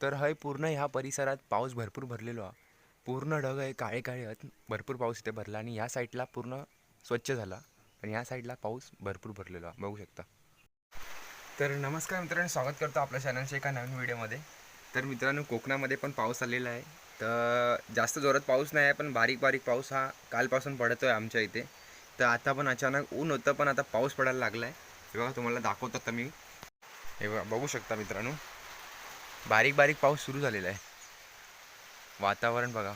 तर हय पूर्ण ह्या परिसरात पाऊस भरपूर भरलेलो हा. पूर्ण ढग आहे, काळे काळे आहेत. भरपूर पाऊस इथे भरला आणि ह्या साईडला पूर्ण स्वच्छ झाला. आणि ह्या साईडला पाऊस भरपूर भरलेला बघू शकता. तर नमस्कार मित्रांनो, स्वागत करतो आपल्या चॅनलच्या एका नवीन व्हिडिओमध्ये. तर मित्रांनो, कोकणामध्ये पण पाऊस आलेला आहे. तर जास्त जोरात पाऊस नाही आहे, पण बारीक बारीक पाऊस हा कालपासून पडतो आहे आमच्या इथे. तर आता पण अचानक ऊन होतं, पण आता पाऊस पडायला लागला आहे. हे बघा, तुम्हाला दाखवतो आता मी. हे बघा, बघू शकता मित्रांनो, बारीक बारीक पाऊस सुरू झालेला आहे. वातावरण बघा.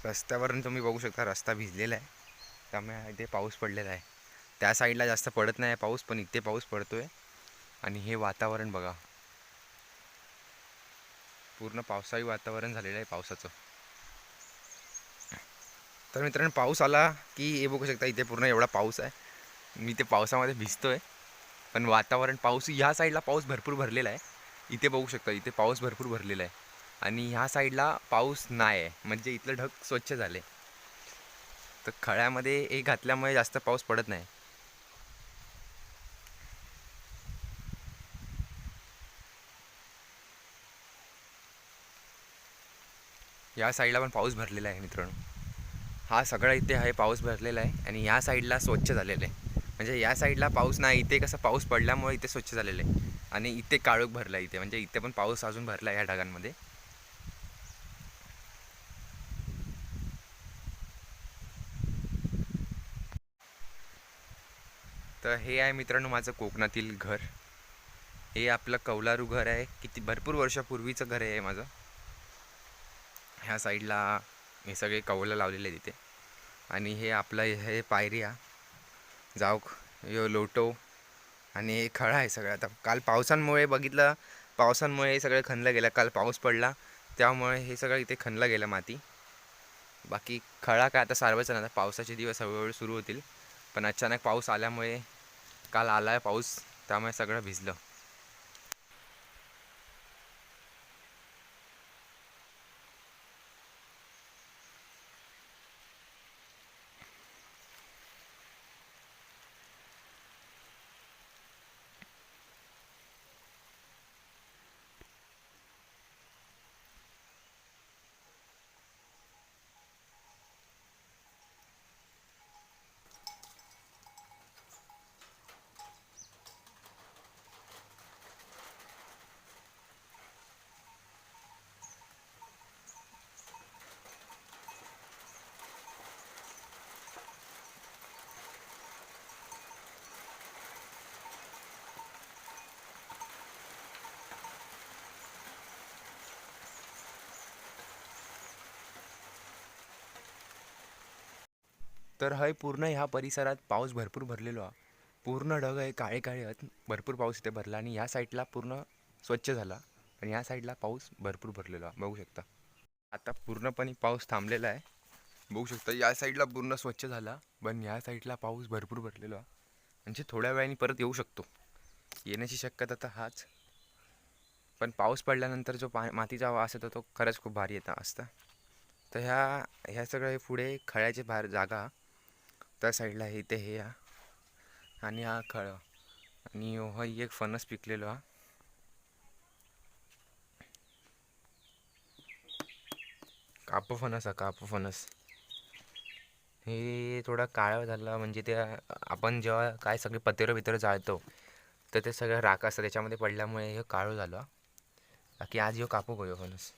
रस्त्यावरून तुम्ही बघू शकता, रस्ता भिजलेला आहे. त्यामुळे इथे पाऊस पडलेला आहे. त्या साईडला जास्त पडत नाही पाऊस, पण इथे पाऊस पडतोय. आणि हे वातावरण बघा, पूर्ण पावसाळी वातावरण झालेलं आहे पावसाचं. तर मित्रांनो, पाऊस आला की हे बघू शकता, इथे पूर्ण एवढा पाऊस आहे. मी ते पावसामध्ये भिजतोय. पण वातावरण, पाऊस ह्या साईडला पाऊस भरपूर भरलेला आहे. इथे बघू शकता, इथे पाऊस भरपूर भरलेला आहे. आणि ह्या साईडला पाऊस नाही आहे, म्हणजे इथलं ढग स्वच्छ झाले. तर खळ्यामध्ये हे घातल्यामुळे जास्त पाऊस पडत नाही. या साईडला पण पाऊस भरलेला आहे मित्रांनो. हा सगळा इथे आहे पाऊस भरलेला आहे आणि या साईडला स्वच्छ झालेलं आहे. म्हणजे या साईडला पाऊस नाही, इथे कसं पाऊस पडल्यामुळे इथे स्वच्छ झालेलं आहे. आणि इथे काळोख भरला इथे, म्हणजे इथे पण पाऊस अजून भरला आहे या ढगांमध्ये. तर हे आहे मित्रांनो माझं कोकणातील घर. हे आपलं कौलारू घर आहे. किती भरपूर वर्षापूर्वीचं घर आहे माझं. ह्या साईडला हे सगळे कौलं लावलेले आहे तिथे. आणि हे आपलं हे पायऱ्या जाऊक यो लोटो. आणि हे खळा आहे सगळं. आता काल पावसांमुळे बघितलं, पावसांमुळे हे सगळं खणलं गेलं. काल पाऊस पडला त्यामुळे हे सगळं इथे खणलं गेलं माती. बाकी खळा काय आता सारवायचं ना, आता पावसाचे दिवस हळूहळू सुरू होतील. पण अचानक पाऊस आल्यामुळे, काल आला आहे पाऊस, त्यामुळे सगळं भिजलं. तर हय पूर्ण ह्या परिसरात पाऊस भरपूर भरलेलो हा. पूर्ण ढग आहे, काळे काळे आहेत. भरपूर पाऊस इथे भरला आणि ह्या साईडला पूर्ण स्वच्छ झाला. आणि ह्या साईडला पाऊस भरपूर भरलेला हा, बघू शकता. आता पूर्णपणे पाऊस थांबलेला आहे. बघू शकता, या साईडला पूर्ण स्वच्छ झाला, पण ह्या साईडला पाऊस भरपूर भरलेला हा. म्हणजे थोड्या वेळाने परत येऊ शकतो, येण्याची शक्यता तर हाच. पण पाऊस पडल्यानंतर जो मातीचा वास येतो तो खरंच खूप भारी असता. तर ह्या सगळ्या पुढे खळ्याचे बाहेर जागा, त्या साईडला आहे इथे हे हा. आणि हा खळ आणि हा एक फणस पिकलेलो हा. काप फणस हा, काप फणस. हे थोडा काळा झाला, म्हणजे ते आपण जेव्हा काय सगळे पत्रे बित्र जाळतो, तर ते सगळं राख असतं त्याच्यामध्ये पडल्यामुळे हे काळं झालं. बाकी आज ह्यो कापू गयो फणस.